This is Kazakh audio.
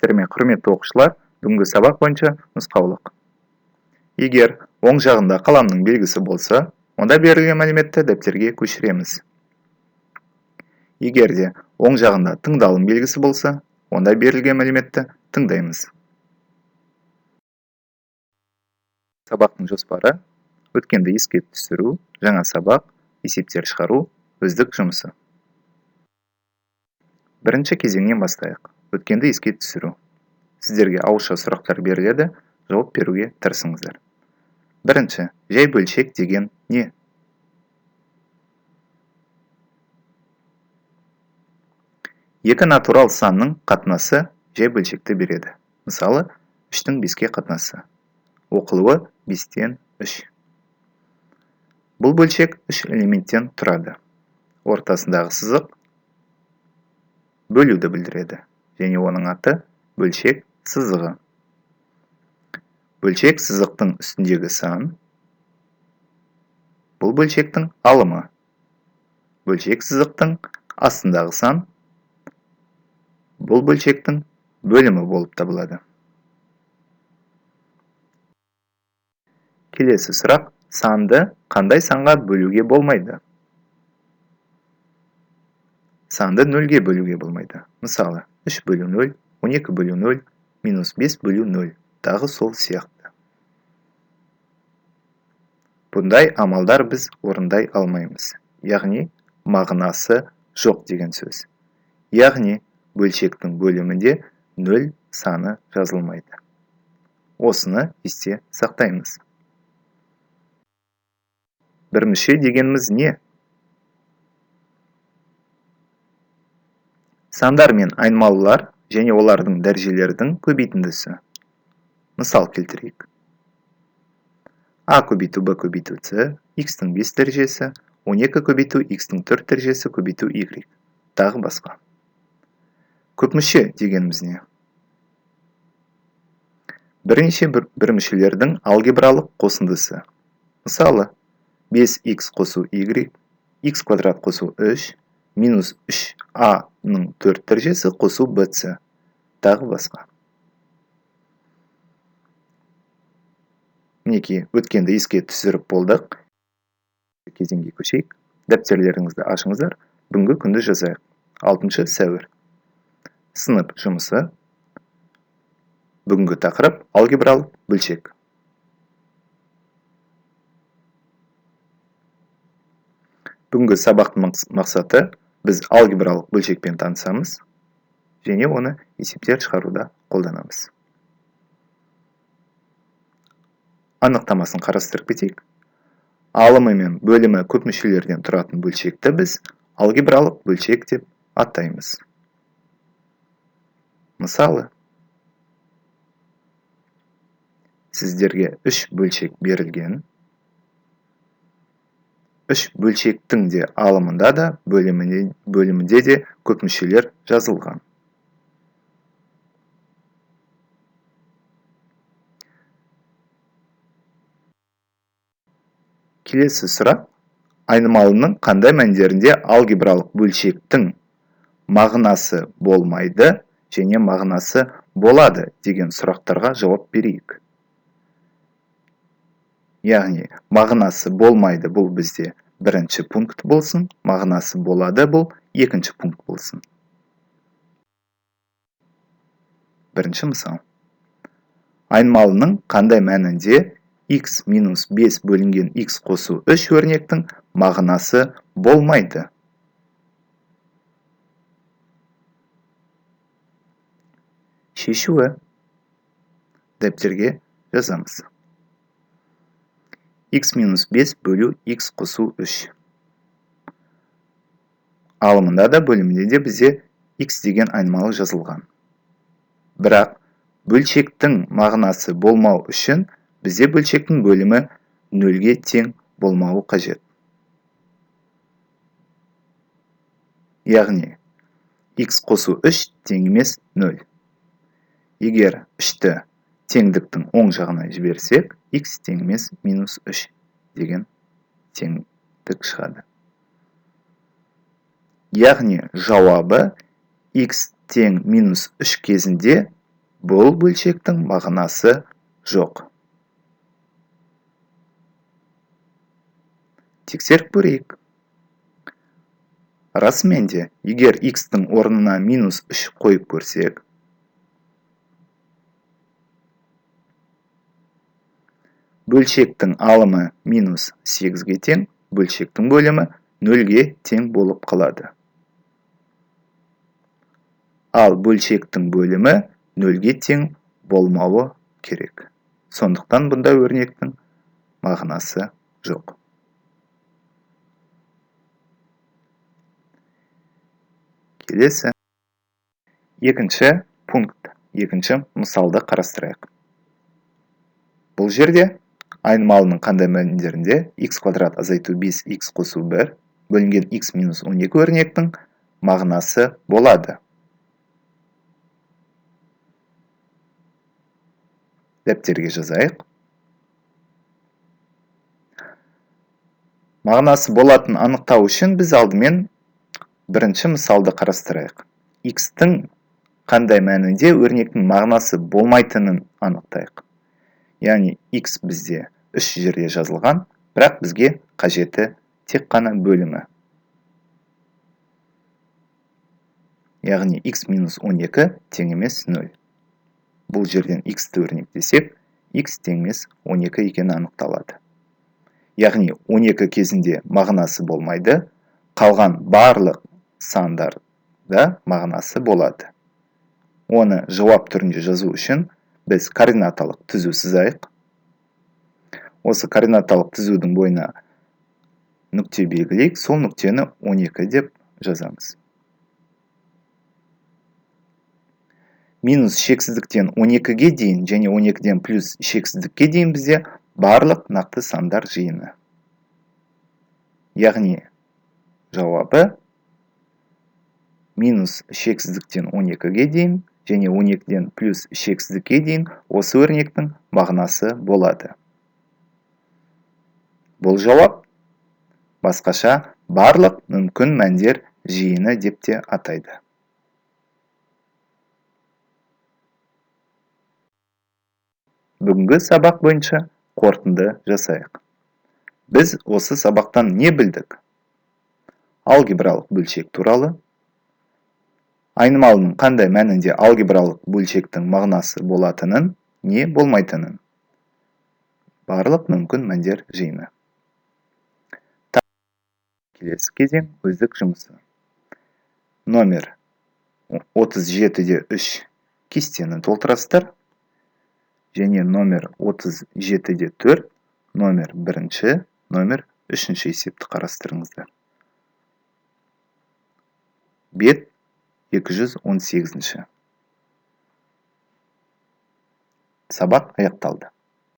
Сіздермен құрметті оқушылар, бүгінгі сабақ бойынша нұсқаулық. Егер оң жағында қаламның белгісі болса, онда берілген мәліметті дәптерге көшіреміз. Егер де оң жағында тыңдалым белгісі болса, онда берілген мәліметті тыңдаймыз. Сабақтың жоспары: өткенді еске түсіру, жаңа сабақ, есептер шығару, өздік жұмысы. Бірінші кезеңнен бастайық. Өткенді еске түсіру. Сіздерге ауызша сұрақтар беріледі, жауап беруге тырысыңыздар. Бірінші, жай бөлшек деген не? Екі натурал санның қатынасы жай бөлшекті береді. Мысалы, 3-тің 5-ке қатынасы. Оқылуы 5-тен 3. Бұл бөлшек 3 элементтен тұрады. Ортасындағы сызық бөлуді білдіреді. Және оның аты бөлшек сызығы. Бөлшек сызықтың үстіндегі сан бұл бөлшектің алымы. Бөлшек сызықтың астындағы сан бұл бөлшектің бөлімі болып табылады. Келесі сұрақ: санды қандай санға бөлуге болмайды? Санды 0-ге бөлуге болмайды. Мысалы, 3 бөлу 0, 12 бөлу 0, минус 5 бөлу 0, тағы сол сияқты. Бұндай амалдар біз орындай алмаймыз. Яғни, мағынасы жоқ деген сөз. Яғни, бөлшектің бөлімінде 0 саны жазылмайды. Осыны есте сақтаймыз. Бірмүше дегеніміз не? Сандар мен айнымалылар және олардың дәрежелердің көбейтіндісі. Мысал келтірейік. А көбейту Б көбейту С, X-тің 5 дәрежесі, 12 көбейту X-тің 4 дәрежесі көбейту Y. Тағы басқа. Көпмүше дегеніміз не? Бірнеше бірмүшелердің алгебралық қосындысы. Мысалы, 5x қосу y, x квадрат қосу 3, минус 3a-ның 4 дәрежесі қосу bc. Тағы басқа. Мінеки, өткенді еске түсіріп болдық. Кезеңге көшейік. Дәптерлеріңізді ашыңыздар. Бүгінгі күнді жазайық. 6 сәуір. Сынып жұмысы. Бүгінгі тақырып алгебралық бөлшек. Бүгінгі сабақтың мақсаты біз алгебралық бөлшекпен танысамыз және оны есептер шығаруда қолданамыз. Анықтамасын қарастырып кетейік. Алымы мен бөлімі көп мүшелерден тұратын бөлшекті біз алгебралық бөлшек деп атаймыз. Мысалы, сіздерге 3 бөлшек берілген. 3 бөлшектің де алымында да, бөлімінде де көп мүшелер жазылған. Келесі сұрақ: айнымалының қандай мәндерінде алгебралық бөлшектің мағынасы болмайды және мағынасы болады деген сұрақтарға жауап берейік. Яғни, мағынасы болмайды бұл бізде бірінші пункт болсын, мағынасы болады бұл екінші пункт болсын. Бірінші мысал. Айнымалының қандай мәнінде x минус 5 бөлінген x қосу 3 өрнектің мағынасы болмайды? Шешуі. Дәптерге жазамыз. x минус 5 бөлу x қосу 3. Алымында да бөлімінде де бізде x деген айнымалы жазылған. Бірақ бөлшектің мағынасы болмау үшін бізде бөлшектің бөлімі 0-ге тең болмауы қажет. Яғни, x қосу 3 тең емес 0. Егер 3-ті теңдіктің оң жағына жіберсек, x тең емес минус 3 деген теңдік шығады. Яғни, жауабы x тең минус 3 кезінде Бұл бөлшектің мағынасы жоқ. Тексеріп көрейік. Расымен де, егер x-тің орнына -3 қойып көрсек, бөлшектің алымы -8-ге тең, бөлшектің бөлімі 0-ге тең болып қалады. Ал бөлшектің бөлімі 0-ге тең болмауы керек. Сондықтан бұнда өрнектің мағынасы жоқ. Келесі. Екінші пункт, екінші мысалды қарастырайық. Бұл жерде айнымалының қандай мәндерінде x квадрат азайту 5x қосу 1 бөлінген x минус 12 өрнектің мағынасы болады. Дәптерге жазайық. Мағынасы болатын анықтау үшін біз алдымен бірінші мысалды қарастырайық. X-тің қандай мәнінде өрнектің мағынасы болмайтынын анықтайық. Яғни x бізде 3 жерде жазылған, бірақ бізге қажеті тек қана бөлімі. Яғни x минус 12 тең емес 0. Бұл жерден x-ті өрнектесек, x тең емес 12 екені анықталады. Яғни 12 кезінде мағынасы болмайды, қалған барлық сандарда мағынасы болады. Оны жауап түрінде жазу үшін біз координаталық түзу сызайық. Осы координаталық түзудің бойына нүкте белгілейік, сол нүктені 12 деп жазамыз. Минус шексіздіктен 12-ге дейін және 12-ден плюс шексіздікке дейін бізде барлық нақты сандар жиыны. Яғни жауабы минус шексіздіктен 12-ге дейін және 12-ден плюс шексіздікке дейін осы өрнектің мағынасы болады. Бұл жауап басқаша барлық мүмкін мәндер жиыны деп те атайды. Бүгінгі сабақ бойынша қорытынды жасайық. Біз осы сабақтан не білдік? Алгебралық бөлшек туралы, айнымалының қандай мәнінде алгебралық бөлшектің мағынасы болатынын, не болмайтынын. Барлық мүмкін мәндер жиыны. Келесі кезең өздік жұмысы. Номер 37-де 3 кестені толтырасыздар. Және номер 37-де 4, номер 1-ші, номер 3-ші есепті қарастырыңыздар. Бет 218-ші. Сабақ аяқталды.